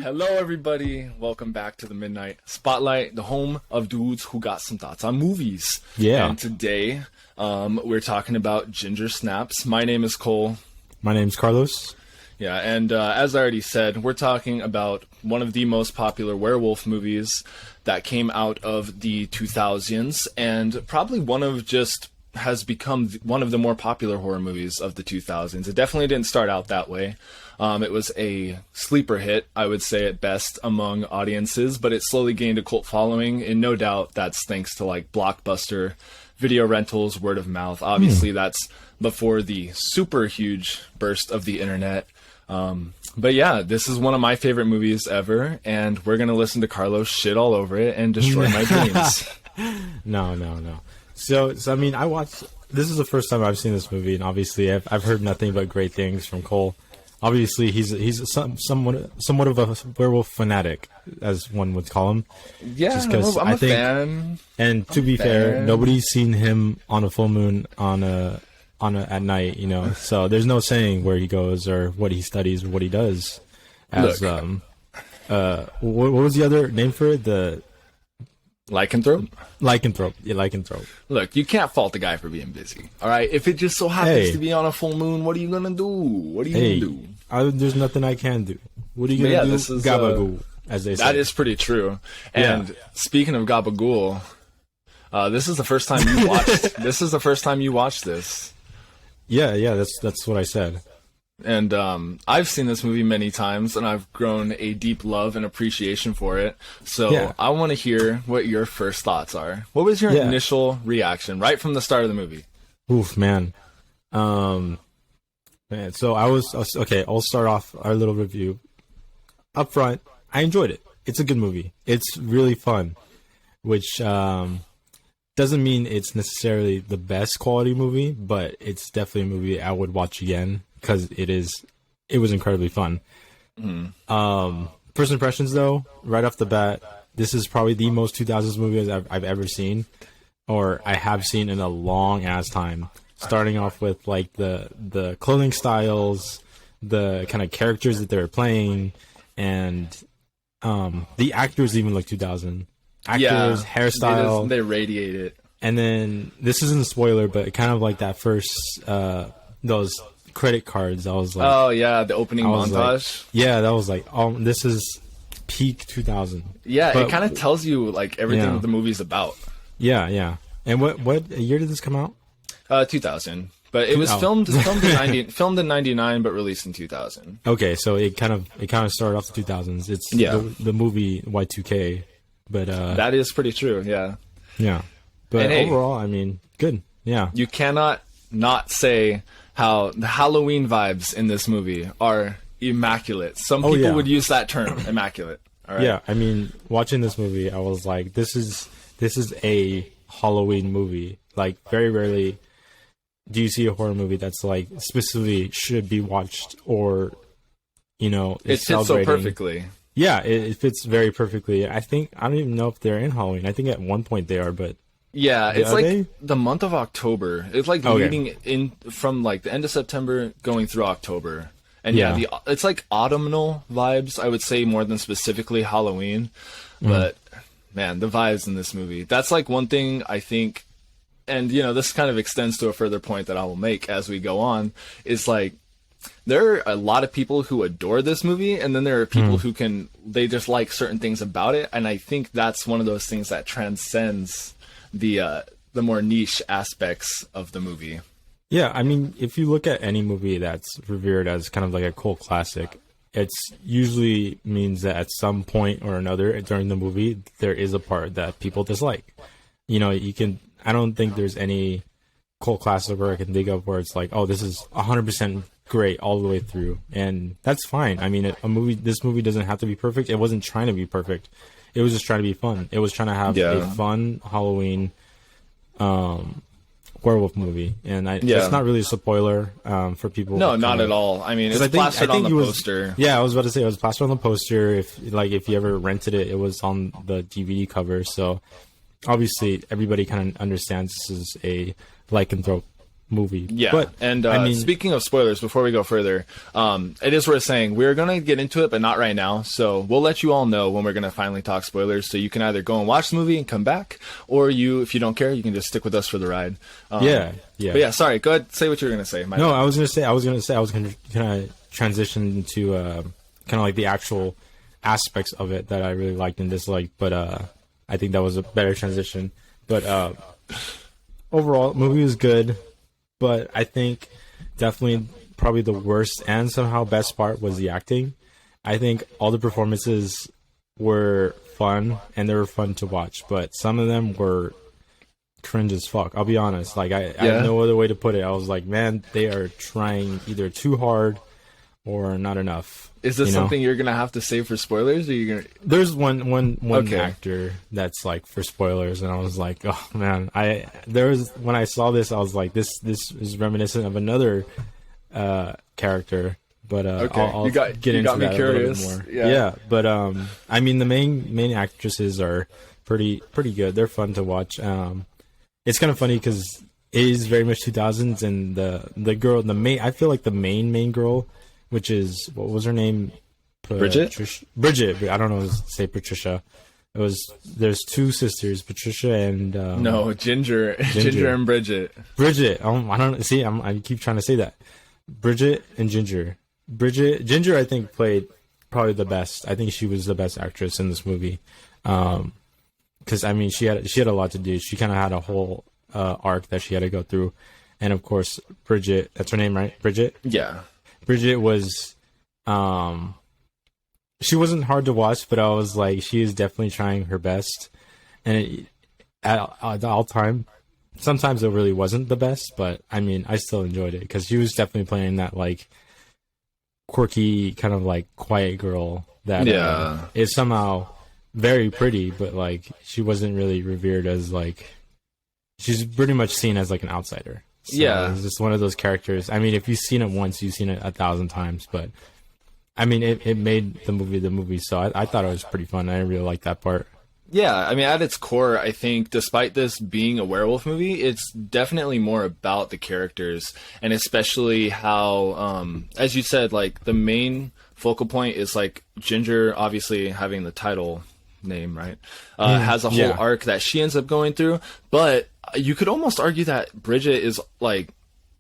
Hello, everybody. Welcome back to the Midnight Spotlight, the home of dudes who got some thoughts on movies. Yeah. And today, we're talking about Ginger Snaps. My name is Cole. My name's Carlos. Yeah, and as I already said, we're talking about one of the most popular werewolf movies that came out of the 2000s, and probably has become one of the more popular horror movies of the 2000s. It definitely didn't start out that way. It was a sleeper hit, I would say at best, among audiences, but it slowly gained a cult following, and no doubt that's thanks to like Blockbuster, video rentals, word of mouth. Obviously, that's before the super huge burst of the internet. But yeah, this is one of my favorite movies ever, and we're gonna listen to Carlos shit all over it and destroy my dreams. No. So I mean, this is the first time I've seen this movie, and obviously I've heard nothing but great things from Cole. Obviously, he's somewhat of a werewolf fanatic, as one would call him. Yeah, I'm a fan. And to be fair, nobody's seen him on a full moon at night, you know. So there's no saying where he goes or what he studies or what he does. As what was the other name for it? The Lycanthrope? Lycanthrope. Yeah, lycanthrope. Look, you can't fault the guy for being busy. All right, if it just so happens to be on a full moon, what are you gonna do? What are you gonna do? There's nothing I can do. What are you gonna do? This is Gabagool, as they say. That is pretty true. And speaking of Gabagool, this is the first time you watched. This is the first time you watched this. Yeah. That's what I said. And I've seen this movie many times, and I've grown a deep love and appreciation for it. So I want to hear what your first thoughts are. What was your initial reaction right from the start of the movie? Oof, man. So okay. I'll start off our little review. Up front, I enjoyed it. It's a good movie. It's really fun, which doesn't mean it's necessarily the best quality movie, but it's definitely a movie I would watch again. Because it was incredibly fun. First impressions, though, right off the bat, this is probably the most 2000s movie I've ever seen, or I have seen in a long ass time. Starting off with like the clothing styles, the kind of characters that they were playing, and the actors even look 2000. Actors, hairstyle, they radiate it. And then this isn't a spoiler, but kind of like that first those credit cards, I was like, oh yeah, the opening montage. That was like, this is peak 2000. Yeah, but it kind of tells you like everything the movie's about. Yeah. And what year did this come out? 2000. But it was filmed in 99 but released in 2000. Okay, so it kind of started off the 2000s. It's the movie Y2K, but that is pretty true. Yeah. But overall, I mean, good. Yeah. You cannot not say how the Halloween vibes in this movie are immaculate. Some people would use that term, immaculate. All right? Yeah, I mean, watching this movie, I was like, this is a Halloween movie. Like, very rarely do you see a horror movie that's like specifically should be watched, or it fits so perfectly. Yeah, it fits very perfectly. I don't even know if they're in Halloween. I think at one point they are, but yeah, it's like the month of October. It's like leading in from like the end of September going through October. And it's like autumnal vibes, I would say, more than specifically Halloween. But man, the vibes in this movie. That's like one thing I think, and this kind of extends to a further point that I will make as we go on, is like there are a lot of people who adore this movie, and then there are people who they just like certain things about it, and I think that's one of those things that transcends the more niche aspects of the movie. Yeah, I mean, if you look at any movie that's revered as kind of like a cult classic, it's usually means that at some point or another during the movie, there is a part that people dislike. I don't think there's any cult classic where I can think of where it's like, oh, this is 100% great all the way through. And that's fine. I mean, this movie doesn't have to be perfect. It wasn't trying to be perfect. It was just trying to be fun. It was trying to have a fun Halloween werewolf movie, and it's not really a spoiler for people. No, not at all. I mean, it's plastered on the poster. Yeah, I was about to say it was plastered on the poster. If you ever rented it, it was on the DVD cover. So obviously, everybody kind of understands this is a lycanthrope movie. Yeah, but and I mean, speaking of spoilers, before we go further, it is worth saying we're going to get into it, but not right now. So we'll let you all know when we're going to finally talk spoilers. So you can either go and watch the movie and come back, or if you don't care, you can just stick with us for the ride. Yeah. But yeah, sorry. Go ahead, say what you were going to say. No, I was going to kind of transition into kind of like the actual aspects of it that I really liked and disliked, but I think that was a better transition. But overall, movie was good. But I think definitely probably the worst and somehow best part was the acting. I think all the performances were fun and they were fun to watch, but some of them were cringe as fuck. I'll be honest. Like I have no other way to put it. I was like, man, they are trying either too hard or not enough. Is this something you're gonna have to save for spoilers? Or are you gonna? There's one actor that's like for spoilers, and I was like, oh man, when I saw this, I was like, this is reminiscent of another character. But I'll get into that a little bit more. Yeah, but I mean, the main actresses are pretty good. They're fun to watch. It's kind of funny because it is very much 2000s, and the girl, I feel like the main girl, which is, what was her name? Bridget? Bridget. I don't know how to say Patricia. There's two sisters, Patricia and... no, Ginger and Bridget. Bridget. I don't see, I keep trying to say that. Bridget and Ginger. Ginger, I think, played probably the best. I think she was the best actress in this movie. Because, I mean, she had a lot to do. She kind of had a whole arc that she had to go through. And, of course, Bridget, that's her name, right? Bridget? Yeah. Bridget was, she wasn't hard to watch, but I was like, she is definitely trying her best. And at all time, sometimes it really wasn't the best, but I mean, I still enjoyed it because she was definitely playing that like quirky kind of like quiet girl that is somehow very pretty, but like she wasn't really revered as like, she's pretty much seen as like an outsider. So it's just one of those characters. I mean, if you've seen it once, you've seen it 1,000 times. But I mean, it made the movie. So I thought it was pretty fun. I really liked that part. Yeah, I mean, at its core, I think, despite this being a werewolf movie, it's definitely more about the characters, and especially how, as you said, like the main focal point is like Ginger, obviously having the title name, right? Has a whole arc that she ends up going through, but you could almost argue that Bridget is like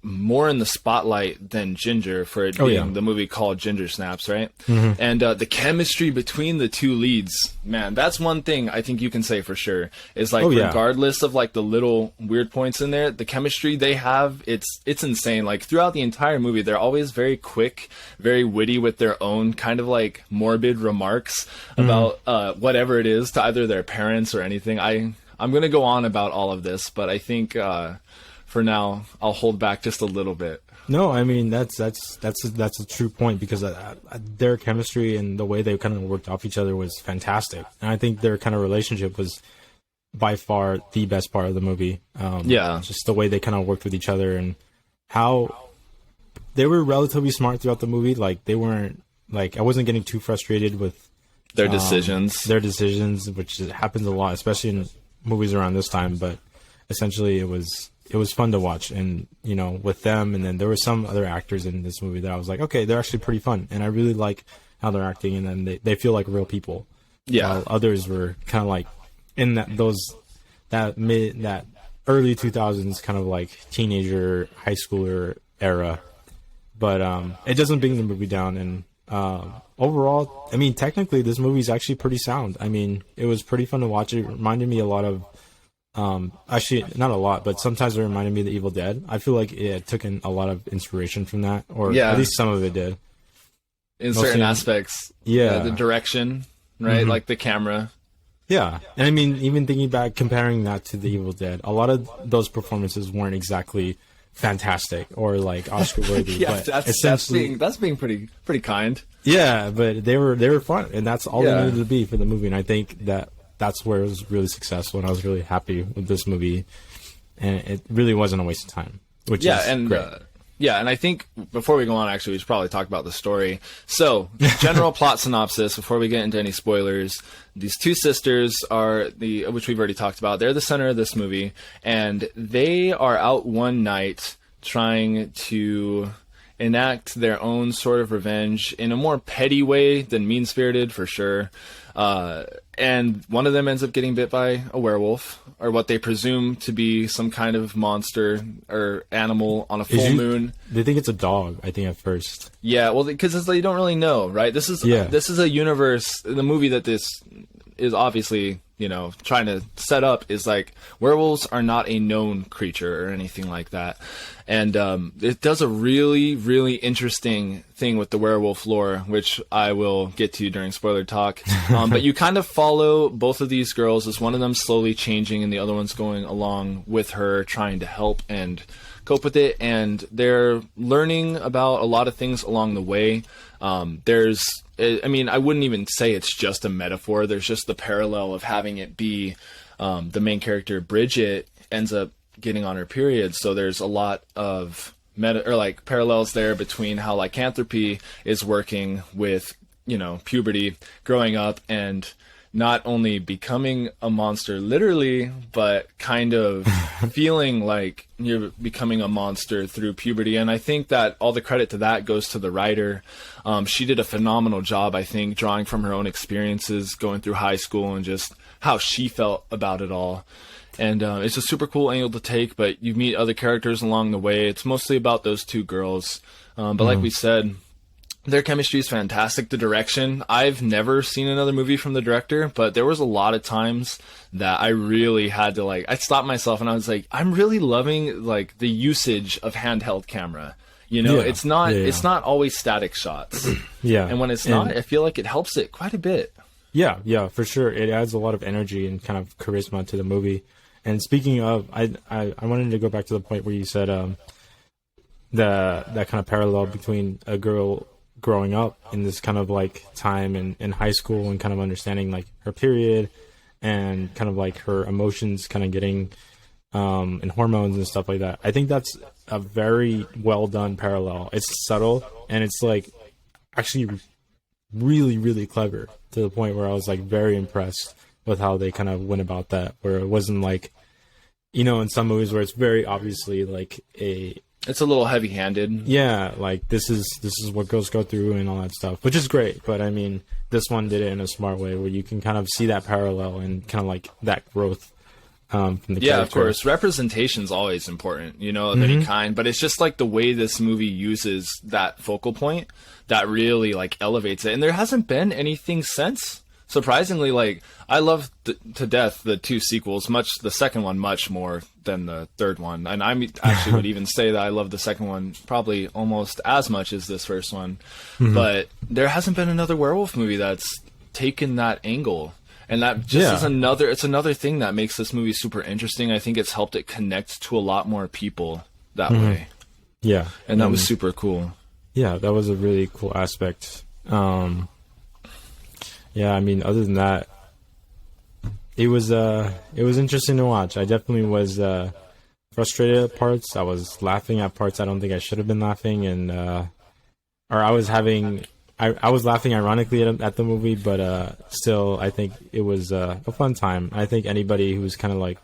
more in the spotlight than Ginger for it being the movie called Ginger Snaps, right? Mm-hmm. And the chemistry between the two leads, man, that's one thing I think you can say for sure is like regardless of like the little weird points in there, the chemistry they have, it's insane. Like throughout the entire movie, they're always very quick, very witty with their own kind of like morbid remarks about whatever it is to either their parents or anything. I'm going to go on about all of this, but I think for now, I'll hold back just a little bit. No, I mean that's a true point because their chemistry and the way they kind of worked off each other was fantastic, and I think their kind of relationship was by far the best part of the movie. Just the way they kind of worked with each other and how they were relatively smart throughout the movie. Like they weren't like I wasn't getting too frustrated with their decisions, which happens a lot, especially in movies around this time. But essentially, it was fun to watch, and you know, with them, and then there were some other actors in this movie that I was like, okay, they're actually pretty fun, and I really like how they're acting, and then they feel like real people. While others were kind of like in that early 2000s kind of like teenager, high schooler era. But it doesn't bring the movie down, and overall, I mean, technically, this movie is actually pretty sound. I mean, it was pretty fun to watch. It reminded me a lot of. Actually, not a lot, but sometimes it reminded me of The Evil Dead. I feel like it took in a lot of inspiration from that, or at least some of it did. In certain aspects. The direction, right? Mm-hmm. Like the camera. Yeah. And I mean, even thinking back, comparing that to The Evil Dead, a lot of those performances weren't exactly fantastic or like Oscar worthy. But that's being pretty kind. Yeah, but they were fun, and that's all they needed to be for the movie. And I think that's where it was really successful, and I was really happy with this movie, and it really wasn't a waste of time, which is great. And I think before we go on, actually, we should probably talk about the story. So, general plot synopsis before we get into any spoilers. These two sisters are which we've already talked about. They're the center of this movie, and they are out one night trying to enact their own sort of revenge in a more petty way than mean-spirited, for sure. And one of them ends up getting bit by a werewolf, or what they presume to be some kind of monster or animal on a full moon. They think it's a dog, I think, at first. Yeah, well, because you don't really know, right? This is a universe. The movie that this is obviously, trying to set up is like, werewolves are not a known creature or anything like that. And it does a really, really interesting thing with the werewolf lore, which I will get to during spoiler talk. But you kind of follow both of these girls as one of them slowly changing and the other one's going along with her, trying to help and cope with it. And they're learning about a lot of things along the way. I wouldn't even say it's just a metaphor. There's just the parallel of having it be the main character, Bridget, ends up getting on her period. So there's a lot of parallels there between how lycanthropy is working with, puberty, growing up, and not only becoming a monster literally, but kind of feeling like you're becoming a monster through puberty. And I think that all the credit to that goes to the writer. She did a phenomenal job, I think, drawing from her own experiences going through high school and just how she felt about it all. And it's a super cool angle to take, but you meet other characters along the way. It's mostly about those two girls. But like we said, their chemistry is fantastic. The direction, I've never seen another movie from the director, but there was a lot of times that I really had to I stopped myself and I was like, I'm really loving the usage of handheld camera. It's not always static shots. Yeah. And when it's not, I feel like it helps it quite a bit. Yeah, for sure. It adds a lot of energy and kind of charisma to the movie. And speaking of, I wanted to go back to the point where you said that kind of parallel between a girl growing up in this kind of time in high school and kind of understanding her period and kind of her emotions kind of getting and hormones and stuff like that. I think that's a very well done parallel. It's subtle and it's actually really, really clever, to the point where I was very impressed with how they kind of went about that, where it wasn't in some movies where it's very obviously it's a little heavy-handed. Yeah, this is what girls go through and all that stuff, which is great. But I mean, this one did it in a smart way where you can kind of see that parallel and kind of that growth from the character. Of course, representation's always important, of any kind. But it's just the way this movie uses that focal point that really elevates it. And there hasn't been anything since. Surprisingly, I love to death the two sequels, the second one much more than the third one. And I actually would even say that I love the second one probably almost as much as this first one. Mm-hmm. But there hasn't been another werewolf movie that's taken that angle. And that just is another thing that makes this movie super interesting. I think it's helped it connect to a lot more people that way. Yeah. And that was super cool. Yeah, that was a really cool aspect. Yeah, I mean, other than that, it was interesting to watch. I definitely was frustrated at parts. I was laughing at parts I don't think I should have been laughing, and I was laughing ironically at the movie, but still, I think it was a fun time. I think anybody who's kind of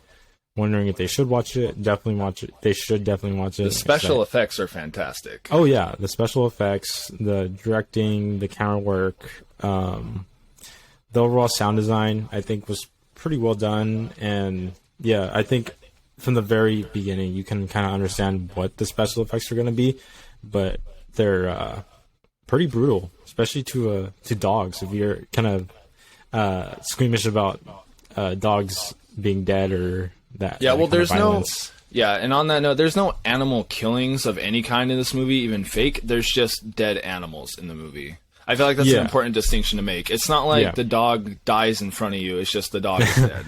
wondering if they should watch it, definitely watch it. They should definitely watch it. The special effects are fantastic. Oh yeah, the special effects, the directing, the camera work. The overall sound design, I think, was pretty well done. And yeah, I think from the very beginning, you can kind of understand what the special effects are going to be, but they're pretty brutal, especially to dogs. If you're kind of squeamish about dogs being dead or that. Yeah, well, there's violence. And on that note, there's no animal killings of any kind in this movie, even fake. There's just dead animals in the movie. I feel like that's an important distinction to make. It's not the dog dies in front of you. It's just the dog is dead.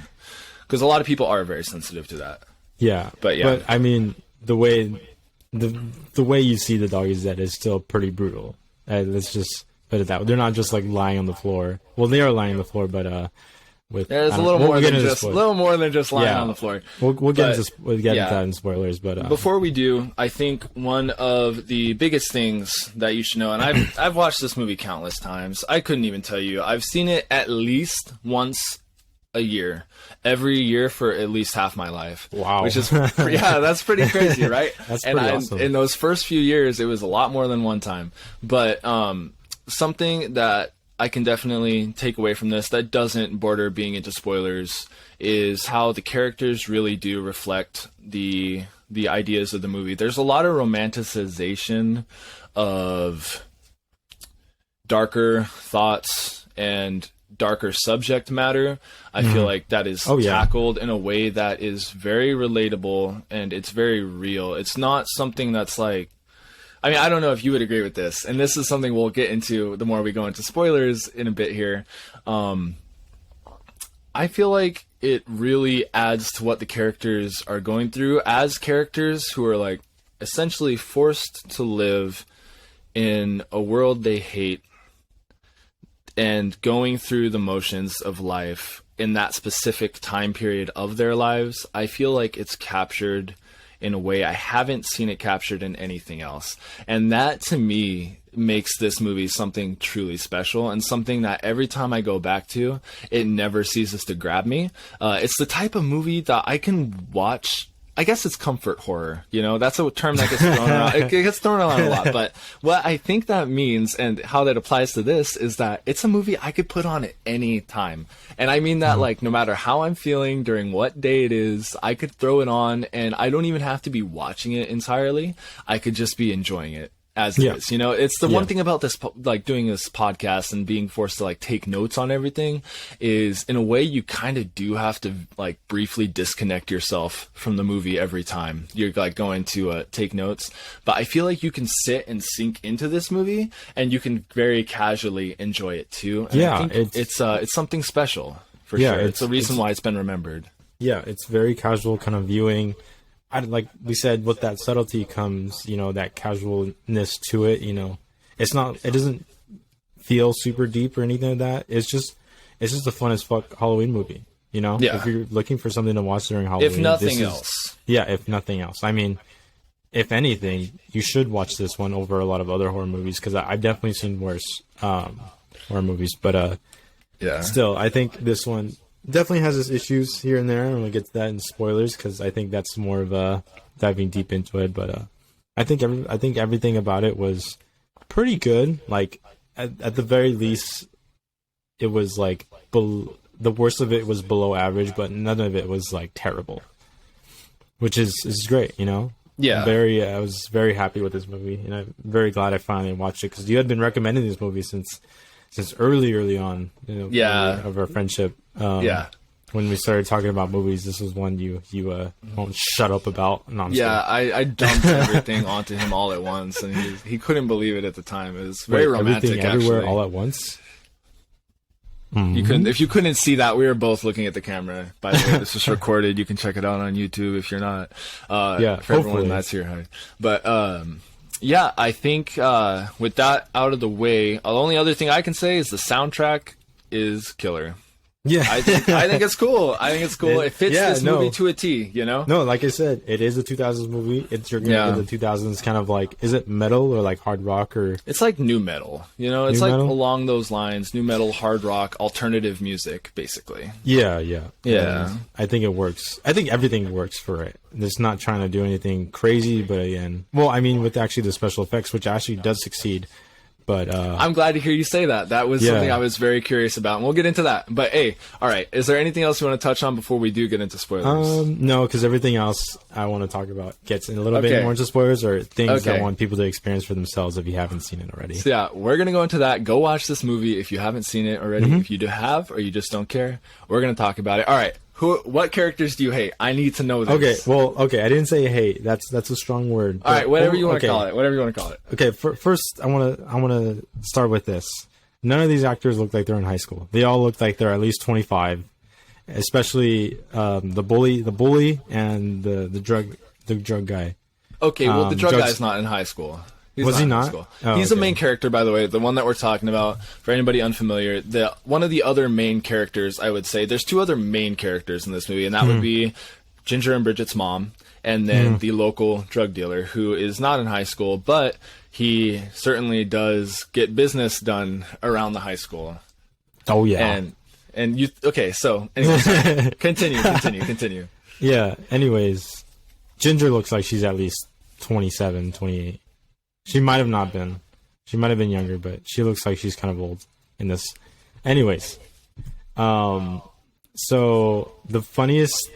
Because a lot of people are very sensitive to that. Yeah. But I mean, the way you see the dog is dead is still pretty brutal. Let's just put it that way. They're not just lying on the floor. Well, they are lying on the floor, but there's a little more than just lying on the floor. We'll get into that in spoilers, but before we do, I think one of the biggest things that you should know, and I've watched this movie countless times. I couldn't even tell you. I've seen it at least once a year, every year for at least half my life. Wow. Which is, yeah, that's pretty crazy, right? That's and pretty awesome. In those first few years, it was a lot more than one time. But something that I can definitely take away from this that doesn't border being into spoilers is how the characters really do reflect the ideas of the movie. There's a lot of romanticization of darker thoughts and darker subject matter. I feel like that is tackled in a way that is very relatable and it's very real. It's not something that's like, I mean, I don't know if you would agree with this, and this is something we'll get into the more we go into spoilers in a bit here. I feel like it really adds to what the characters are going through as characters who are like essentially forced to live in a world they hate and going through the motions of life in that specific time period of their lives. I feel like it's captured in a way I haven't seen it captured in anything else. And that, to me, makes this movie something truly special and something that every time I go back to, it never ceases to grab me. It's the type of movie that I can watch. I guess it's comfort horror, you know, that's a term that gets thrown around. It gets thrown around a lot, but what I think that means and how that applies to this is that it's a movie I could put on at any time. And I mean that like no matter how I'm feeling during what day it is, I could throw it on and I don't even have to be watching it entirely. I could just be enjoying it as it is, you know. It's the one thing about this, like doing this podcast and being forced to like take notes on everything is in a way you kind of do have to like briefly disconnect yourself from the movie every time you're like going to take notes. But I feel like you can sit and sink into this movie and you can very casually enjoy it too. And I think it's something special for sure. It's the reason why it's been remembered. Yeah, it's very casual kind of viewing. Like we said, with that subtlety comes, you know, that casualness to it. You know, it doesn't feel super deep or anything like that. It's just a fun as fuck Halloween movie. You know, if you're looking for something to watch during Halloween, if nothing else. If nothing else. I mean, if anything, you should watch this one over a lot of other horror movies because I've definitely seen worse horror movies. But still, I think this one definitely has its issues here and there, and we'll get to that in spoilers because I think that's more of diving deep into it. But I think everything about it was pretty good. Like at the very least, it was like the worst of it was below average, but none of it was like terrible, which is great, you know. Yeah, I was very happy with this movie, and I'm very glad I finally watched it because you had been recommending this movie since early on, you know, of our friendship. When we started talking about movies, this was one you won't shut up about. No, I dumped everything onto him all at once, and he couldn't believe it at the time. It was very romantic. Everything, everywhere, all at once. Mm-hmm. If you couldn't see that, we were both looking at the camera. By the way, this is recorded. You can check it out on YouTube if you're not. For everyone that's here, hi. But I think with that out of the way, the only other thing I can say is the soundtrack is killer. Yeah, I think it's cool. It fits this movie to a T, you know? No, like I said, it is a 2000s movie. You're gonna get the 2000s kind of like, is it metal or like hard rock or? It's like new metal, you know? It's like along those lines, new metal, hard rock, alternative music, basically. Yeah. I think it works. I think everything works for it. It's not trying to do anything crazy, but again, well, I mean, with actually the special effects, which actually does succeed. But I'm glad to hear you say that. That was something I was very curious about, and we'll get into that. But hey, all right, is there anything else you want to touch on before we do get into spoilers? No, because everything else I want to talk about gets in a little bit more into spoilers or things I want people to experience for themselves if you haven't seen it already. So we're going to go into that. Go watch this movie if you haven't seen it already. If you have or you just don't care, we're going to talk about it. All right. What characters do you hate? I need to know this. I didn't say hate. That's a strong word. All right, whatever you want to call it. Okay, first I want to start with this. None of these actors look like they're in high school. They all look like they're at least 25, especially the bully and the drug guy. Okay, well the drug guy's not in high school. Was he not? He's the main character, by the way, the one that we're talking about. For anybody unfamiliar, one of the other main characters, I would say, there's two other main characters in this movie, and that would be Ginger and Bridget's mom, and then the local drug dealer, who is not in high school, but he certainly does get business done around the high school. Oh, yeah. And you okay? So, anyways, continue. Yeah. Anyways, Ginger looks like she's at least 27, 28. She might have not been. She might have been younger, but she looks like she's kind of old in this. Anyways, so the funniest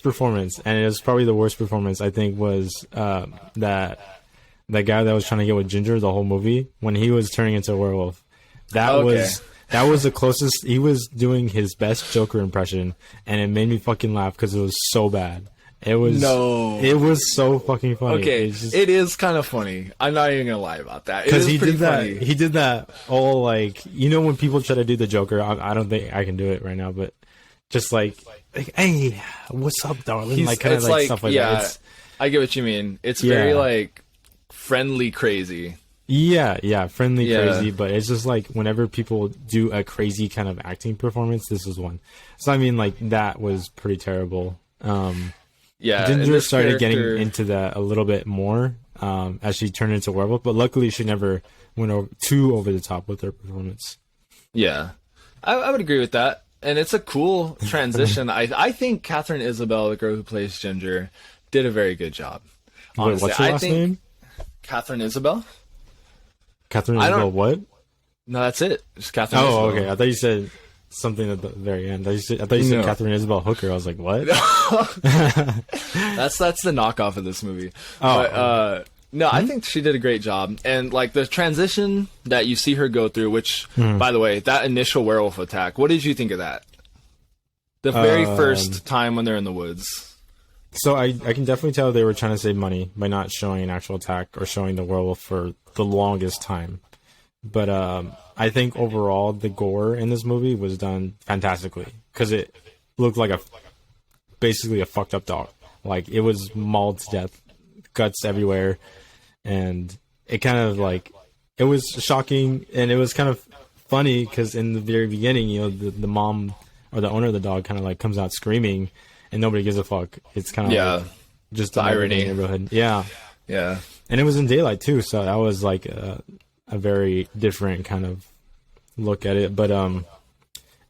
performance, and it was probably the worst performance, I think, was that guy that was trying to get with Ginger the whole movie when he was turning into a werewolf. That was the closest. He was doing his best Joker impression, and it made me fucking laugh because it was so bad. It was so fucking funny. Okay, it is kind of funny. I'm not even gonna lie about that. Because he did that. Funny. He did that all like, you know, when people try to do the Joker. I don't think I can do it right now, but just like hey, what's up, darling? Like kind of like stuff like that. I get what you mean. It's very like friendly, crazy. Yeah, friendly, crazy. But it's just like whenever people do a crazy kind of acting performance, this is one. So I mean, like that was pretty terrible. Ginger started getting into that a little bit more as she turned into a werewolf, but luckily she never went too over the top with her performance. Yeah, I would agree with that, and it's a cool transition. I think Catherine Isabel, the girl who plays Ginger, did a very good job. Honestly. Wait, what's her last name? Catherine Isabel. Catherine Isabel what? No, that's it. Just Catherine Isabel. Oh, okay. I thought you said something at the very end. I thought you said Catherine Isabel Hooker. I was like, what? That's the knockoff of this movie. Oh. But, I think she did a great job. And like the transition that you see her go through, which, by the way, that initial werewolf attack, what did you think of that? The very first time when they're in the woods. So I can definitely tell they were trying to save money by not showing an actual attack or showing the werewolf for the longest time. But I think overall the gore in this movie was done fantastically because it looked like basically a fucked up dog. Like it was mauled to death, guts everywhere, and it kind of like it was shocking and it was kind of funny because in the very beginning, you know, the mom or the owner of the dog kind of like comes out screaming and nobody gives a fuck. It's kind of like just the irony neighborhood. Yeah. And it was in daylight too, so that was like a very different kind of look at it. But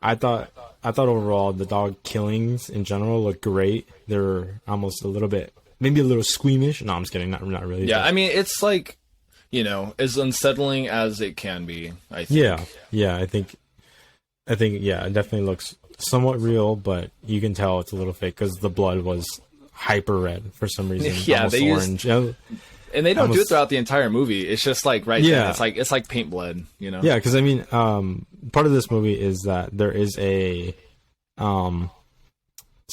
I thought overall the dog killings in general looked great. They were almost a little bit, maybe a little squeamish. No, I'm just kidding. Not really. Yeah, I mean it's like, you know, as unsettling as it can be. I think. Yeah. I think yeah, it definitely looks somewhat real, but you can tell it's a little fake because the blood was hyper red for some reason. Yeah, almost orange. And they don't do it throughout the entire movie. It's just like then. It's like paint blood, you know. Yeah, because I mean, part of this movie is that there is a some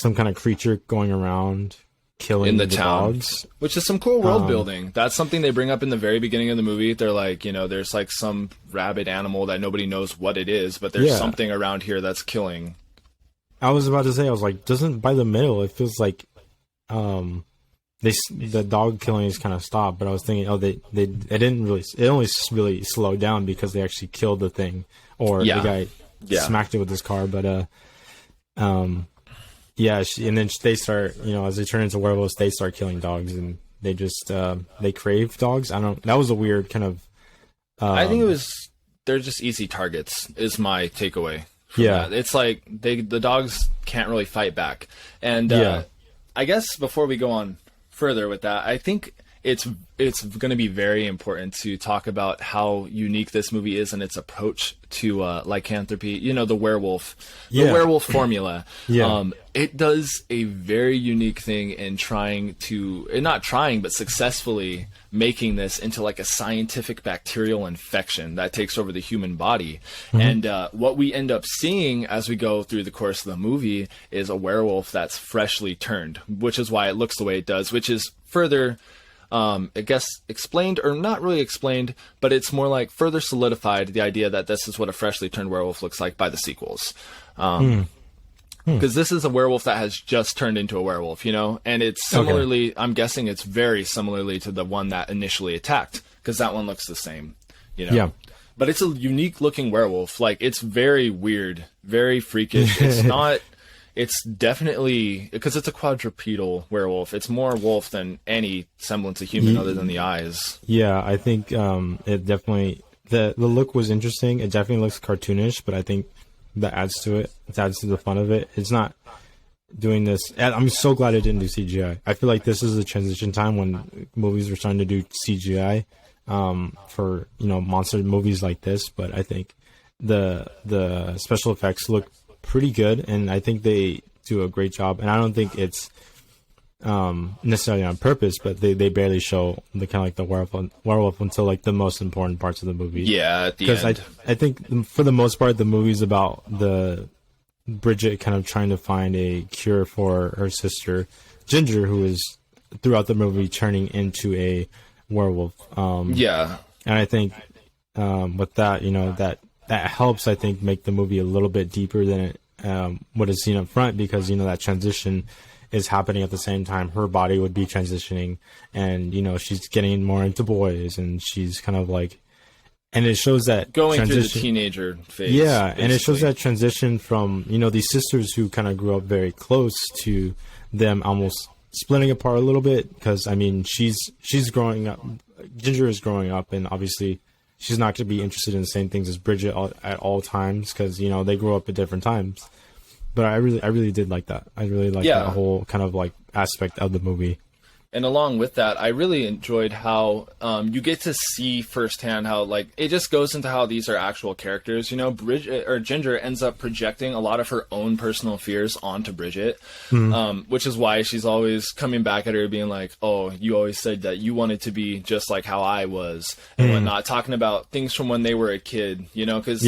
kind of creature going around killing in the town, dogs, which is some cool world building. That's something they bring up in the very beginning of the movie. They're like, you know, there's like some rabid animal that nobody knows what it is, but there's something around here that's killing. I was about to say, I was like, by the middle, it feels like the dog killing is kind of stopped, but I was thinking, it didn't really, it only really slowed down because they actually killed the thing, or the guy smacked it with his car. But and then they start, you know, as they turn into werewolves, they start killing dogs, and they just they crave dogs. That was a weird kind of. I think they're just easy targets. Is my takeaway. That. It's like the dogs can't really fight back, and I guess before we go on further with that, I think it's going to be very important to talk about how unique this movie is and its approach to lycanthropy. You know, the werewolf formula. It does a very unique thing in but successfully making this into like a scientific bacterial infection that takes over the human body. And what we end up seeing as we go through the course of the movie is a werewolf that's freshly turned, which is why it looks the way it does, which is further I guess explained, or not really explained, but it's more like further solidified the idea that this is what a freshly turned werewolf looks like by the sequels. Because this is a werewolf that has just turned into a werewolf, you know, and it's similarly, I'm guessing it's very similarly to the one that initially attacked, because that one looks the same, you know. Yeah. But it's a unique looking werewolf. Like, it's very weird, very freakish. It's not. It's definitely, because it's a quadrupedal werewolf. It's more wolf than any semblance of human other than the eyes. Yeah, I think it definitely, the look was interesting. It definitely looks cartoonish, but I think that adds to it. It adds to the fun of it. It's not doing this. And I'm so glad it didn't do CGI. I feel like this is a transition time when movies are starting to do CGI for, you know, monster movies like this. But I think the special effects look pretty good, and I think they do a great job. And I don't think it's necessarily on purpose, but they barely show the kind of like the werewolf until like the most important parts of the movie. Yeah, at the end. Because I think for the most part, the movie's about the Bridget kind of trying to find a cure for her sister Ginger, who is throughout the movie turning into a werewolf. Yeah, and I think with that, you know, that helps, I think, make the movie a little bit deeper than it what is seen up front, because, you know, that transition is happening at the same time her body would be transitioning, and, you know, she's getting more into boys, and she's kind of like, and it shows that going through the teenager phase. Yeah, basically. and it shows that transition from, you know, these sisters who kind of grew up very close to them almost splitting apart a little bit, because, I mean, she's growing up, Ginger is growing up, and obviously she's not going to be interested in the same things as Bridget at all times, because, you know, they grew up at different times. But I really did like that. I really liked that whole kind of like aspect of the movie. And along with that, I really enjoyed how you get to see firsthand how, like, it just goes into how these are actual characters. You know, Bridget or Ginger ends up projecting a lot of her own personal fears onto Bridget, which is why she's always coming back at her being like, oh, you always said that you wanted to be just like how I was and whatnot, talking about things from when they were a kid, you know, because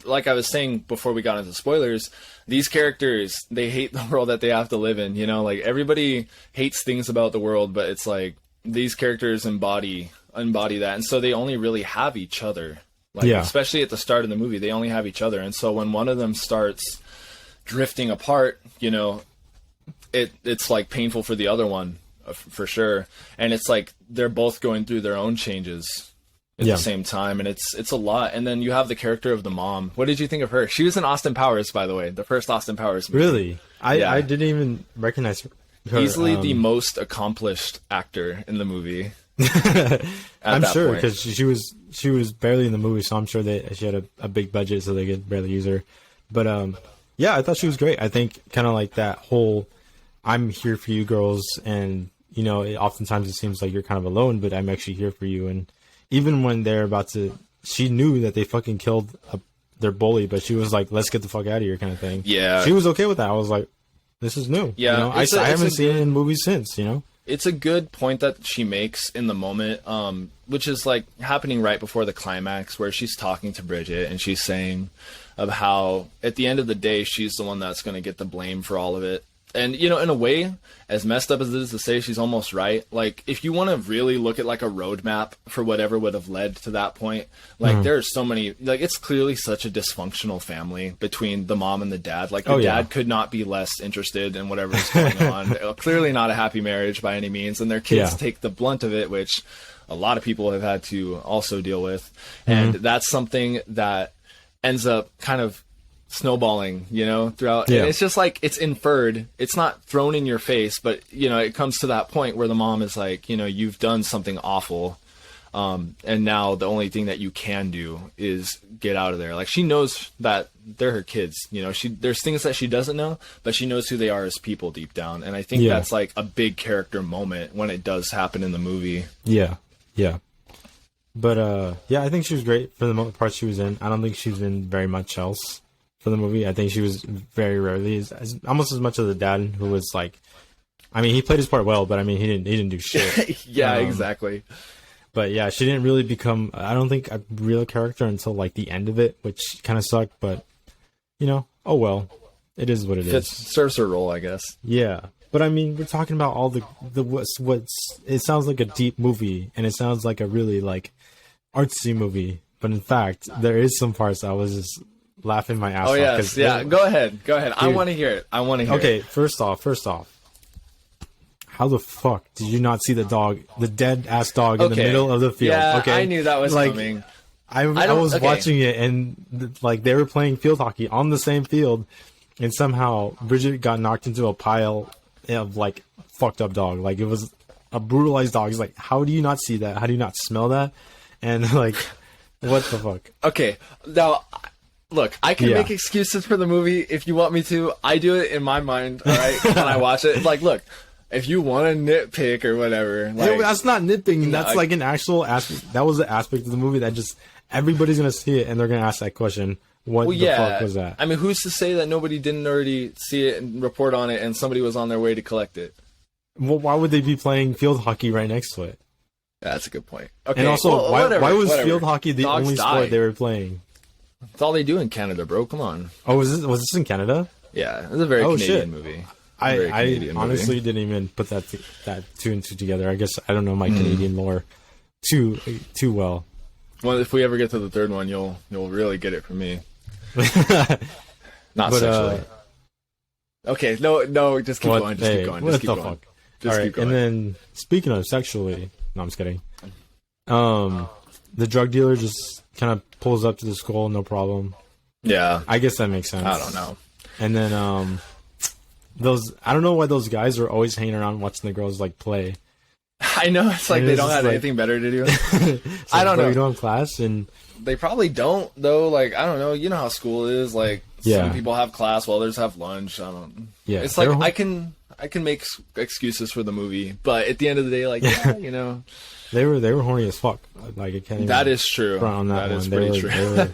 like I was saying before we got into spoilers, these characters, they hate the world that they have to live in, you know, like everybody hates things about the world, but it's like these characters embody that. And so they only really have each other, like, especially at the start of the movie, they only have each other. And so when one of them starts drifting apart, you know, it's like painful for the other one for sure. And it's like, they're both going through their own changes at the same time, and it's a lot. And then you have the character of the mom. What did you think of her? She was in Austin Powers, by the way, the first Austin Powers movie. Really? I didn't even recognize her. Easily the most accomplished actor in the movie. I'm sure, because she was barely in the movie, so I'm sure that she had a big budget, so they could barely use her. But I thought she was great. I think kind of like that whole I'm here for you girls, and, you know, oftentimes it seems like you're kind of alone, but I'm actually here for you. And even when they're about to, she knew that they fucking killed their bully, but she was like, let's get the fuck out of here kind of thing. Yeah. She was okay with that. I was like, this is new. Yeah. You know? I haven't seen it in movies since, you know? It's a good point that she makes in the moment, which is like happening right before the climax, where she's talking to Bridget and she's saying of how at the end of the day, she's the one that's going to get the blame for all of it. And, you know, in a way, as messed up as it is to say, she's almost right. Like, if you want to really look at, like, a roadmap for whatever would have led to that point, like, there are so many, like, it's clearly such a dysfunctional family between the mom and the dad. Like, the dad could not be less interested in whatever is going on. Clearly not a happy marriage by any means. And their kids take the blunt of it, which a lot of people have had to also deal with. And that's something that ends up kind of snowballing, you know, throughout. And it's just like, it's inferred, it's not thrown in your face, but, you know, it comes to that point where the mom is like, you know, you've done something awful, and now the only thing that you can do is get out of there. Like, she knows that they're her kids, you know, there's things that she doesn't know, but she knows who they are as people deep down. And I think that's like a big character moment when it does happen in the movie. But I think she was great for the part she was in. I don't think she's in very much else for the movie. I think she was very rarely, almost as much as the dad, who was like, I mean, he played his part well, but I mean, he didn't do shit. Exactly. But yeah, she didn't really become, I don't think, a real character until like the end of it, which kind of sucked. But, you know, oh well, it is what it is. Serves her role, I guess. Yeah, but I mean, we're talking about all the what's. It sounds like a deep movie, and it sounds like a really like artsy movie. But in fact, there is some parts I was just laughing my ass off. Yes, go ahead. Dude, I want to hear it. Okay, first off, how the fuck did you not see the dog, the dead ass dog in the middle of the field? Yeah, okay, I knew that was coming. I was watching it, and like they were playing field hockey on the same field, and somehow Bridget got knocked into a pile of like fucked up dog. Like, it was a brutalized dog. He's like, how do you not see that? How do you not smell that? And like, what the fuck? Okay, now Look, I can Yeah. make excuses for the movie if you want me to. I do it in my mind, all right, when I watch it. Like, look, if you want to nitpick or whatever, Yeah, like, that's not nitpicking. No, That's like an actual aspect. That was the aspect of the movie that just everybody's gonna see it and they're gonna ask that question. What well, the yeah. fuck was that? I mean, who's to say that nobody didn't already see it and report on it, and somebody was on their way to collect it? Well, why would they be playing field hockey right next to it? That's a good point. Okay, And also, well, why was whatever. field hockey the Dogs only die. sport they were playing? That's all they do in Canada, bro. Come on. Oh, was this in Canada? Yeah, it's a very Oh, Canadian shit. movie. I Very Canadian honestly movie. didn't even put that two and two together. I guess I don't know my Canadian lore too well. Well, if we ever get to the third one, you'll really get it from me. Not But, sexually. Okay, no, just keep going. Just keep going. What Just keep the going. fuck? Just All right, keep going. and then speaking of sexually, no, I'm just kidding. The drug dealer just kind of pulls up to the school, no problem. Yeah, I guess that makes sense. I don't know. And then I don't know why those guys are always hanging around watching the girls like play. I know it's like And they it's don't just have like- anything better to do. It's I like, don't bro, know. You don't have class, and They probably don't though. Like I don't know. You know how school is. Like Yeah. some people have class while others have lunch. I don't. Yeah, it's like they're- I can make excuses for the movie, but at the end of the day, like yeah, you know, they were horny as fuck. Like I can't even that is true. front on that That one. is They pretty were, true.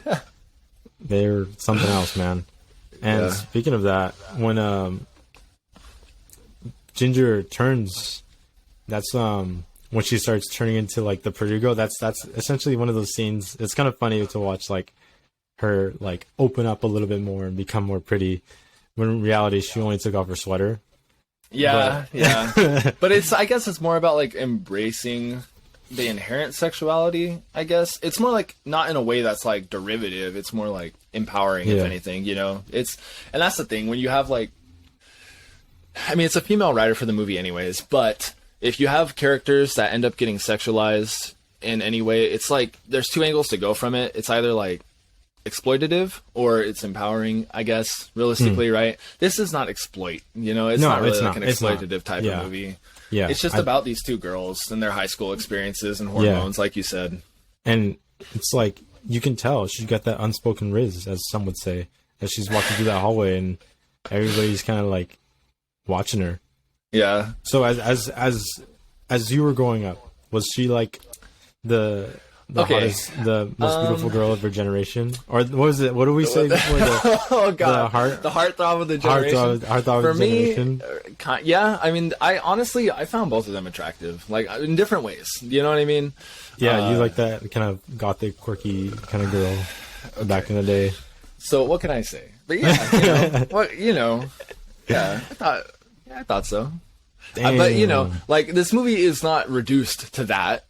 they were something else, man. And Yeah. speaking of that, when Ginger turns, that's when she starts turning into like the Purdue girl. That's essentially one of those scenes. It's kind of funny to watch like her like open up a little bit more and become more pretty. When in reality, she only took off her sweater. Yeah, yeah. But I guess it's more about like embracing the inherent sexuality, I guess. It's more like not in a way that's like derivative. It's more like empowering, if Yeah. anything, you know? And that's the thing, when you have like, I mean, it's a female writer for the movie anyways, but if you have characters that end up getting sexualized in any way, it's like, there's two angles to go from it. It's either like exploitative or it's empowering, I guess, realistically, right? This is not exploit, you know? It's No, not really it's like not. an It's not. exploitative type Yeah. of movie. Yeah, It's just about these two girls and their high school experiences and hormones, like you said. And it's like you can tell she's got that unspoken riz, as some would say, as she's walking through that hallway, and everybody's kind of like watching her. Yeah. So as you were growing up, was she like the Okay. hottest, the most beautiful girl of her generation, or what was it? What do we say before Oh god, heart- the heartthrob of the generation. heartthrob For of the generation? me, yeah. I mean, I found both of them attractive, like in different ways. You know what I mean? Yeah, you like that kind of gothic, quirky kind of girl back in the day. So what can I say? But yeah, you know, yeah, I thought so. But you know, like this movie is not reduced to that.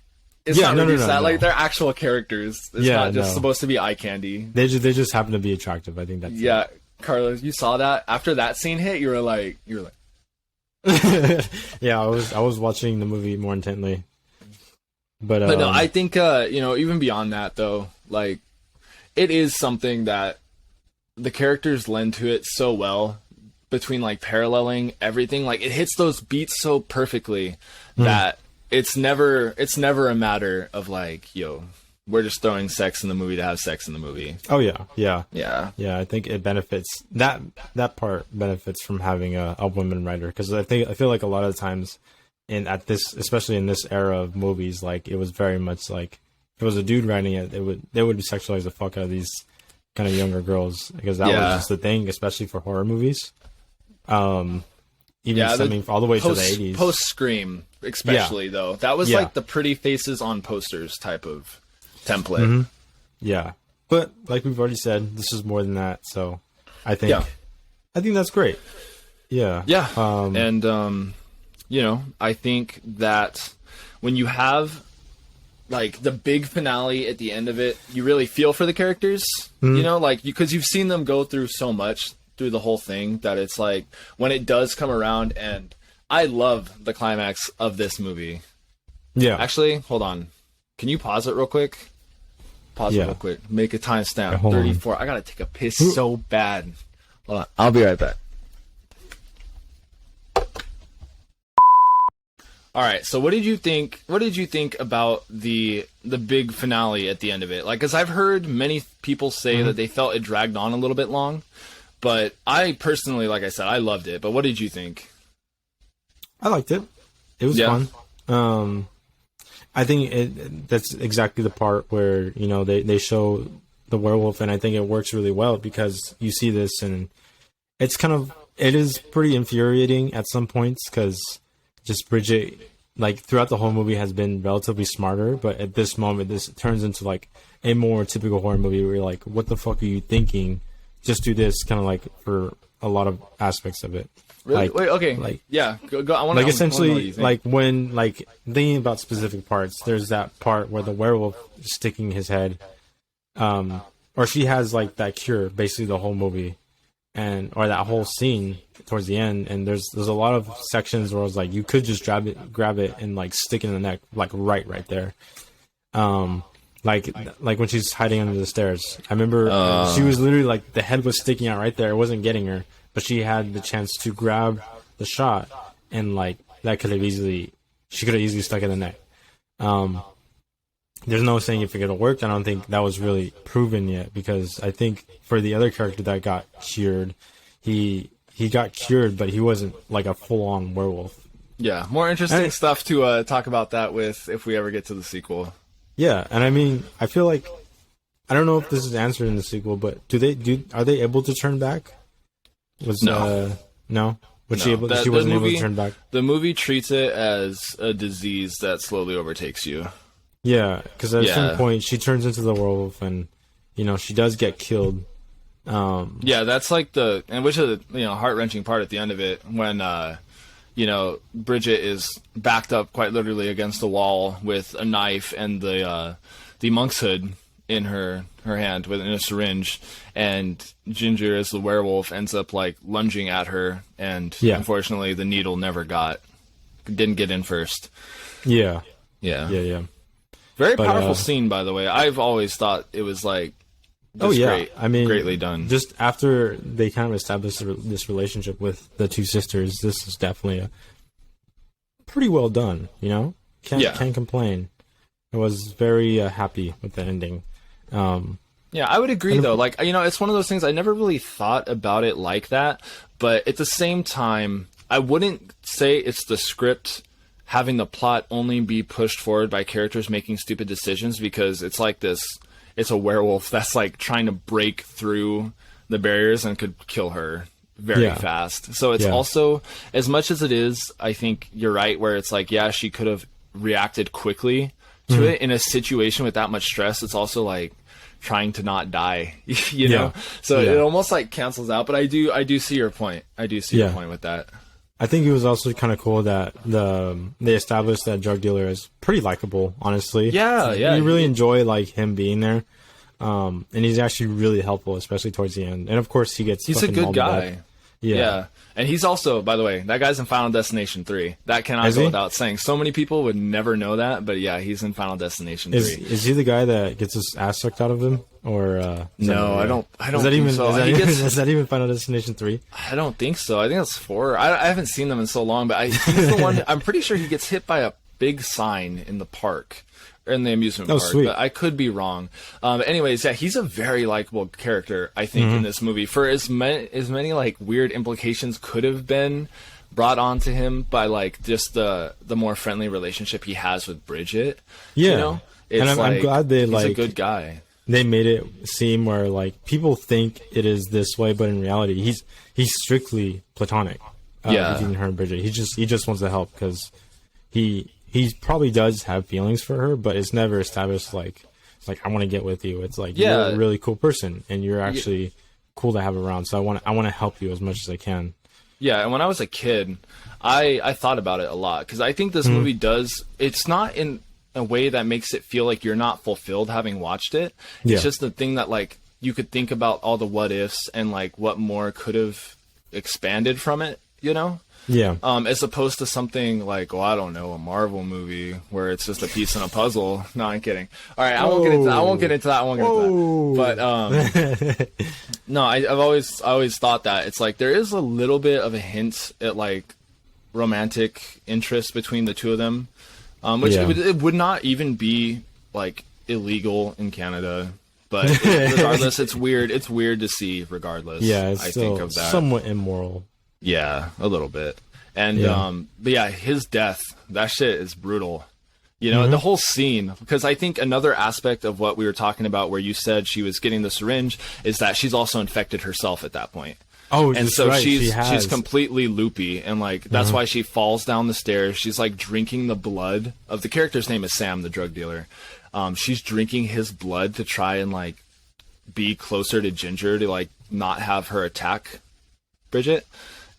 It's Yeah, not no, reduced to that. no. Like they're actual characters. It's Yeah, not just no. supposed to be eye candy. they just happen to be attractive. I think that's it. Yeah, Carlos, you saw that after that scene hit. You were like. Yeah, I was watching the movie more intently. But But no, I think even beyond that though, like it is something that the characters lend to it so well between like paralleling everything. Like it hits those beats so perfectly that it's never a matter of like, we're just throwing sex in the movie to have sex in the movie. oh yeah. Yeah. Yeah, I think it benefits that part benefits from having a woman writer, because I feel like a lot of the times especially in this era of movies, like it was very much like if it was a dude writing it, they would sexualize the fuck out of these kind of younger girls, because that was just the thing, especially for horror movies. Even stemming all the way to the 80s. Post Scream, especially though, that was like the pretty faces on posters type of template. Yeah, but like we've already said, this is more than that. So I think that's great. Yeah, Yeah. I think that when you have like the big finale at the end of it, you really feel for the characters, because you've seen them go through so much through the whole thing that it's like when it does come around, and I love the climax of this movie. Yeah. Actually, hold on. Can you pause it real quick? Pause it real quick. Make a timestamp. Hold on. 34. I gotta take a piss so bad. Hold on. I'll be right back. All right. So what did you think? What did you think about the big finale at the end of it? Like, because I've heard many people say that they felt it dragged on a little bit long, but I personally, like I said, I loved it. But what did you think? I liked it. It was fun. I think that's exactly the part where, you know, they show the werewolf, and I think it works really well because you see this, and it is pretty infuriating at some points because just Bridget, like throughout the whole movie, has been relatively smarter, but at this moment, this turns into like a more typical horror movie where you're like, what the fuck are you thinking? Just do this, kind of like for a lot of aspects of it. Really? Like, wait, okay. Like, yeah, go. I want like essentially, like when like thinking about specific parts, there's that part where the werewolf is sticking his head, or she has like that cure basically the whole movie, or that whole scene towards the end. And there's a lot of sections where I was like, you could just grab it and like stick it in the neck, like right there. Like when she's hiding under the stairs. I remember she was literally like the head was sticking out right there. It wasn't getting her. But she had the chance to grab the shot, and like that could have easily stuck in the neck. There's no saying if it could have worked. I don't think that was really proven yet, because I think for the other character that got cured, he got cured, but he wasn't like a full-on werewolf. Yeah, more interesting stuff to talk about that with if we ever get to the sequel. Yeah, and I mean, I feel like I don't know if this is answered in the sequel, but are they able to turn back? No. She wasn't able to turn back. The movie treats it as a disease that slowly overtakes you. Yeah, because at some point she turns into the werewolf, and you know she does get killed. Yeah, that's like which is the heart-wrenching part at the end of it when Bridget is backed up quite literally against the wall with a knife and the monk's hood in her hand in a syringe, and Ginger as the werewolf ends up like lunging at her, and unfortunately the needle didn't get in first. Yeah. Very powerful scene, by the way. I've always thought it was like great. I mean, greatly done. Just after they kind of established this relationship with the two sisters, this is definitely pretty well done. You know, can't complain. I was very happy with the ending. Yeah, I would agree though. Like, it's one of those things I never really thought about it like that, but at the same time, I wouldn't say it's the script having the plot only be pushed forward by characters making stupid decisions, because it's like it's a werewolf that's like trying to break through the barriers and could kill her very fast. So it's also, as much as it is, I think you're right, where it's like, yeah, she could have reacted quickly to it in a situation with that much stress. It's also like trying to not die, know? So it almost like cancels out, but I do see your point. I do see your point with that. I think it was also kind of cool that they established that drug dealer as pretty likable, honestly. Yeah. You really enjoy like him being there. And he's actually really helpful, especially towards the end. And of course he's a good guy. Yeah. And he's also, by the way, that guy's in Final Destination 3. That cannot go without saying. So many people would never know that, but yeah, he's in Final Destination 3. Is he the guy that gets his ass sucked out of him? Or no, I don't think so. Is that even Final Destination 3? I don't think so. I think it's 4. I haven't seen them in so long, but he's the one. I'm pretty sure he gets hit by a big sign in the park. In the amusement park, sweet. But I could be wrong. Anyways, yeah, he's a very likable character, I think, in this movie. For as many like weird implications could have been brought onto him by like just the more friendly relationship he has with Bridget. Yeah, it's and I'm glad he's a good guy. They made it seem where like people think it is this way, but in reality, he's strictly platonic. Between her and Bridget, he just wants to help because he probably does have feelings for her, but it's never established like I want to get with you. It's like you're a really cool person and you're actually cool to have around. So I want to help you as much as I can. Yeah, and when I was a kid, I thought about it a lot because I think this movie it's not in a way that makes it feel like you're not fulfilled having watched it. It's just the thing that like you could think about all the what ifs and like what more could have expanded from it, Yeah. As opposed to something like, I don't know, a Marvel movie where it's just a piece in a puzzle. No, I'm kidding. All right, I won't get into that. But no, I've always thought that it's like there is a little bit of a hint at like romantic interest between the two of them, which it would not even be like illegal in Canada. But regardless, it's weird. It's weird to see. Regardless, it's I still think of that somewhat immoral. Yeah, a little bit. And but yeah, his death, that shit is brutal. You know, the whole scene, because I think another aspect of what we were talking about where you said she was getting the syringe is that she's also infected herself at that point. Oh, and so right. she's completely loopy, and like that's why she falls down the stairs. She's like drinking the blood of the character's name is Sam, the drug dealer. She's drinking his blood to try and like be closer to Ginger to like not have her attack Bridget.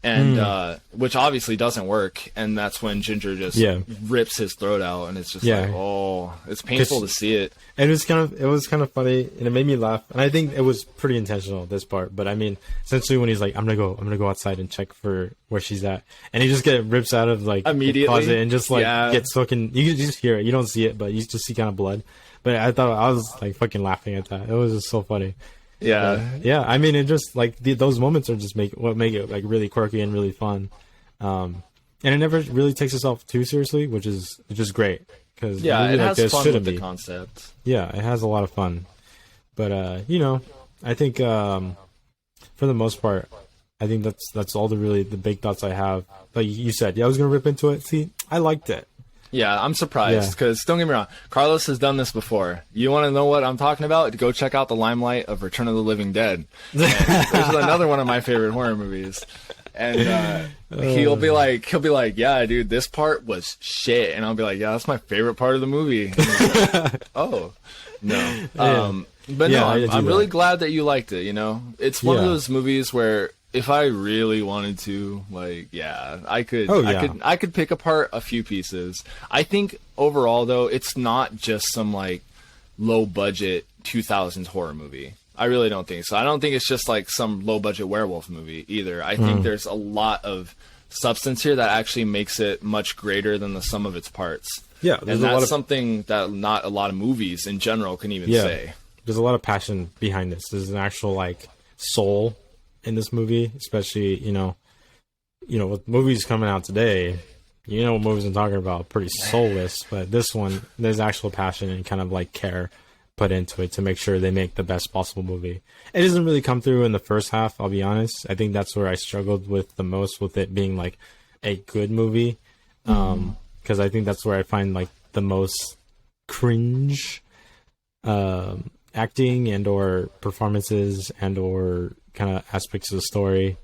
And which obviously doesn't work, and that's when Ginger just rips his throat out, and it's just like, oh, it's painful to see it. And it was kind of funny, and it made me laugh. And I think it was pretty intentional, this part. But I mean, essentially, when he's like, "I'm gonna go outside and check for where she's at," and he just rips out of like immediately the closet and just like gets fucking. You can just hear it. You don't see it, but you just see kind of blood. But I thought I was like fucking laughing at that. It was just so funny. Yeah. I mean, it just like those moments are just make it like really quirky and really fun, and it never really takes itself too seriously, which is great because it has fun with the concept. Yeah, it has a lot of fun, but you know, I think for the most part, I think that's all the big thoughts I have. Like you said, I was gonna rip into it. See, I liked it. Yeah, I'm surprised because don't get me wrong, Carlos has done this before. You want to know what I'm talking about? Go check out the Limelight of Return of the Living Dead. This is another one of my favorite horror movies. And he'll be like, yeah, dude, this part was shit, and I'll be like, yeah, that's my favorite part of the movie. And he's like, oh, no. But no, I'm really glad that you liked it. You know, it's one of those movies where if I really wanted to, like, I could pick apart a few pieces. I think overall, though, it's not just some like low budget 2000s horror movie. I really don't think so. I don't think it's just like some low budget werewolf movie either. I think there's a lot of substance here that actually makes it much greater than the sum of its parts. Yeah, and that's something that not a lot of movies in general can even say. There's a lot of passion behind this. There's an actual like soul in this movie, especially, you know, with movies coming out today, you know what movies I'm talking about, pretty soulless, but this one, there's actual passion and kind of like care put into it to make sure they make the best possible movie. It doesn't really come through in the first half, I'll be honest. I think that's where I struggled with the most, with it being like a good movie, because I think that's where I find like the most cringe acting and or performances and or kind of aspects of the story,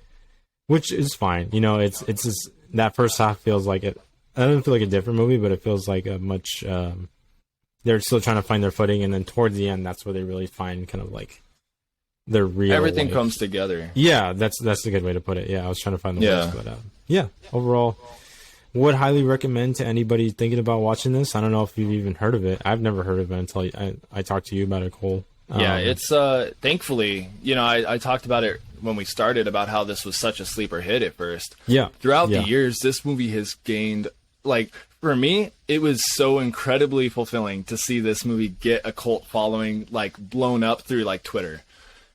which is fine. You know, it's just, that first half feels like it. I don't feel like a different movie, but it feels like a much. They're still trying to find their footing, and then towards the end, that's where they really find kind of like their real. Everything comes together. Yeah, that's a good way to put it. Yeah, I was trying to find the words, but overall, would highly recommend to anybody thinking about watching this. I don't know if you've even heard of it. I've never heard of it until I talked to you about it, Cole. It's thankfully, you know, I talked about it when we started about how this was such a sleeper hit at first. Yeah. Throughout the years, this movie has gained, like, for me, it was so incredibly fulfilling to see this movie get a cult following, like, blown up through, like, Twitter.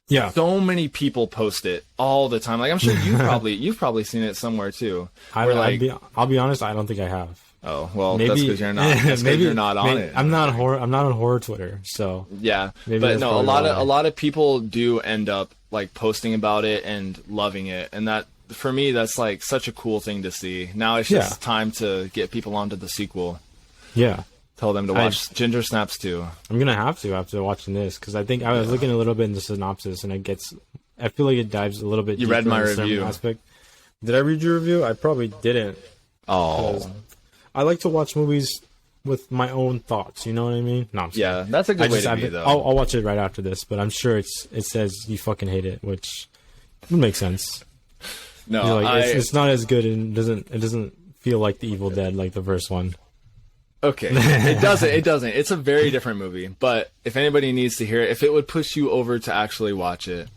Yeah. So many people post it all the time. Like, I'm sure you've probably seen it somewhere too. I'll be honest, I don't think I have. Oh, well, maybe, that's because you're not. That's maybe you're not on it. I'm not on horror Twitter, so yeah. But no, a lot of people do end up like posting about it and loving it, and that for me, that's like such a cool thing to see. Now it's just time to get people onto the sequel. Yeah, tell them to watch Ginger Snaps too. I'm gonna have to after watching this, because I think I was looking a little bit in the synopsis, and I feel like it dives a little bit. You read my review. Aspect. Did I read your review? I probably didn't. Oh. I like to watch movies with my own thoughts. You know what I mean? No, yeah, that's a good way to be, though. I'll watch it right after this, but I'm sure it says you fucking hate it, which would make sense. No, it's not as good, and it doesn't feel like The Evil Dead like the first one. Okay, it doesn't. It's a very different movie. But if anybody needs to hear it, if it would push you over to actually watch it.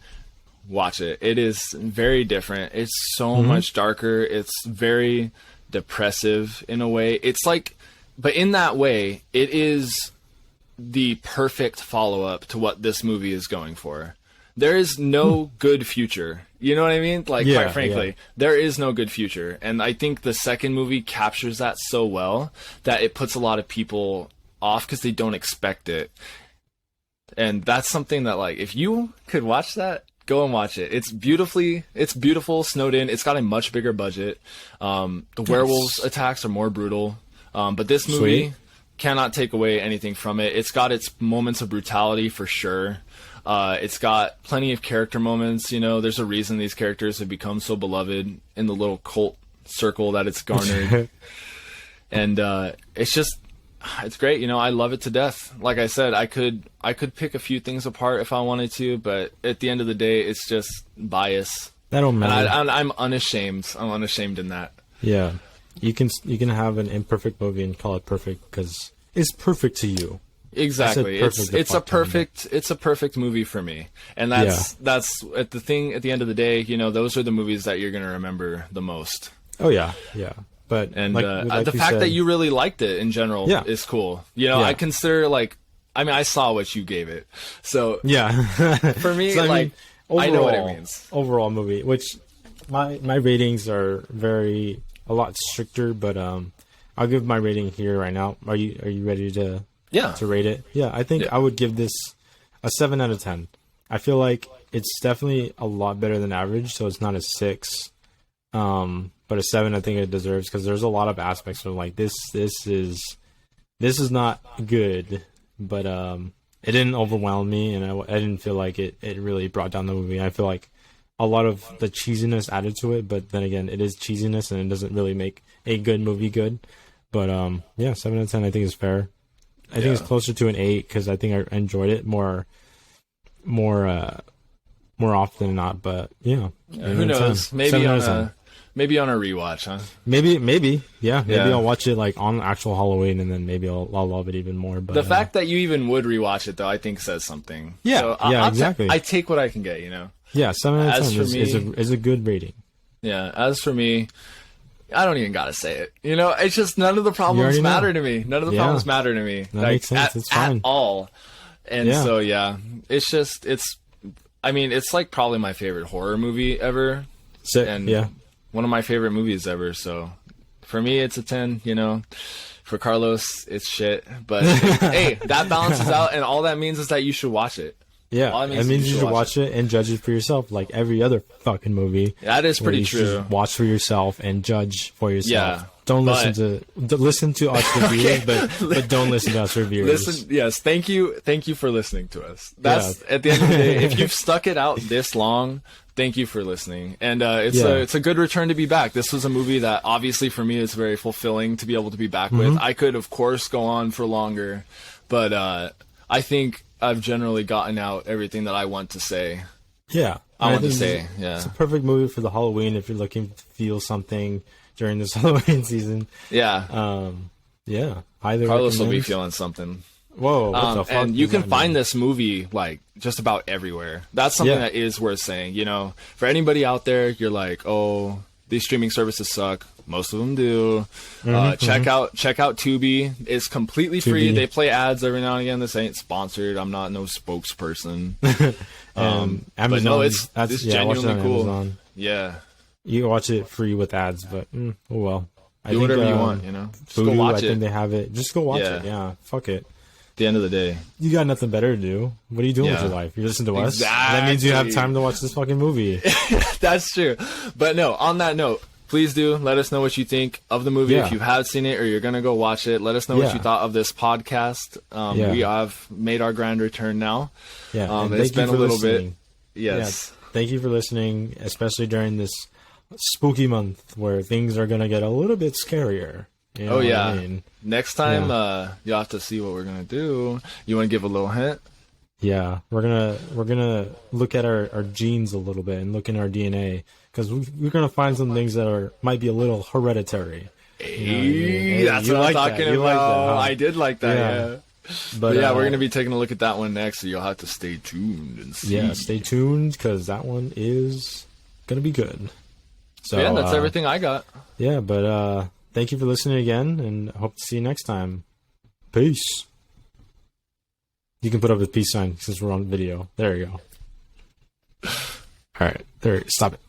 It is very different. It's so much darker. It's very depressive in a way. It's like, but in that way, it is the perfect follow-up to what this movie is going for. there is no good future. You know what I mean? Like, Yeah, quite frankly, there is no good future. And I think the second movie captures that so well that it puts a lot of people off because they don't expect it. And that's something that, like, if you could watch that, go and watch it. It's beautiful, snowed in. It's got a much bigger budget. The werewolves attacks are more brutal. But this movie cannot take away anything from it. It's got its moments of brutality for sure. It's got plenty of character moments. You know, there's a reason these characters have become so beloved in the little cult circle that it's garnered. And it's great. You know, I love it to death. Like I said, I could pick a few things apart if I wanted to, but at the end of the day, it's just bias. That don't matter. And I'm unashamed. I'm unashamed in that. Yeah. You can have an imperfect movie and call it perfect because it's perfect to you. Exactly. It's a perfect movie for me. And that's at the end of the day, you know, those are the movies that you're going to remember the most. Oh yeah. Yeah. But the fact that you really liked it in general is cool. You know, I consider I saw what you gave it. So yeah. For me, so, overall, I know what it means. Overall movie, which my ratings are a lot stricter, but I'll give my rating here right now. Are you ready to rate it? Yeah, I think I would give this a 7 out of 10. I feel like it's definitely a lot better than average, so it's not a 6. But a 7 I think it deserves because there's a lot of aspects of like this is not good, but it didn't overwhelm me, and I didn't feel like it really brought down the movie. I feel like a lot of the cheesiness added to it, but then again, it is cheesiness and it doesn't really make a good movie good. But 7 out of 10 I think is fair. I think it's closer to an 8 because I think I enjoyed it more often than not. But yeah, who knows? Maybe on a rewatch, huh? Maybe, yeah. Maybe I'll watch it like on actual Halloween, and then maybe I'll love it even more. But the fact that you even would rewatch it, though, I think says something. Yeah, so exactly. I take what I can get, you know. Yeah, 7 out of 10 is a good rating. Yeah. As for me, I don't even gotta say it. You know, it's just none of the problems matter to me. None of the problems matter to me. That makes sense. It's fine at all. And so it's just it's like probably my favorite horror movie ever. And one of my favorite movies ever. So for me, it's a 10. You know, for Carlos, it's shit. But hey, that balances out, and all that means is that you should watch it. Yeah, it means you should watch it and judge it for yourself, like every other fucking movie. That is pretty true. Watch for yourself and judge for yourself. Yeah, don't listen to us reviewers, but don't listen to us reviewers. Yes, thank you for listening to us. That's at the end of the day. If you've stuck it out this long, thank you for listening. And it's a good return to be back. This was a movie that obviously for me is very fulfilling to be able to be back with. I could of course go on for longer, but I think I've generally gotten out everything that I want to say. Yeah. It's a perfect movie for the Halloween if you're looking to feel something during this Halloween season. Yeah. Carlos will be feeling something. Whoa, what the fuck? And you can find this movie like just about everywhere. That's something that is worth saying. You know, for anybody out there, you're like, oh, these streaming services suck. Most of them do. Check out Tubi. It's completely free. They play ads every now and again. This ain't sponsored. I'm not no spokesperson. Amazon, but no, it's genuinely cool. Amazon. Yeah, you can watch it free with ads, but oh well. Do whatever you want. You know, just go watch it. I think they have it. Just go watch it. Yeah, fuck it. At the end of the day, you got nothing better to do. What are you doing with your life? You listen to us. That means you have time to watch this fucking movie. That's true. But no, on that note, please do let us know what you think of the movie. If you have seen it or you're gonna go watch it, let us know what you thought of this podcast. We have made our grand return now. It's been a little bit. Yes. Thank you for listening, especially during this spooky month where things are gonna get a little bit scarier. You know what I mean? Next time, you'll have to see what we're gonna do. You want to give a little hint? Yeah, we're gonna look at our genes a little bit and look in our DNA because we're gonna find some things that might be a little hereditary. That's what I'm talking about. Like that, huh? I did like that. Yeah. But we're gonna be taking a look at that one next, so you'll have to stay tuned and see. Yeah, stay tuned because that one is gonna be good. So that's everything I got. Yeah, but thank you for listening again, and hope to see you next time. Peace. You can put up a peace sign since we're on video. There you go. All right, there. Stop it.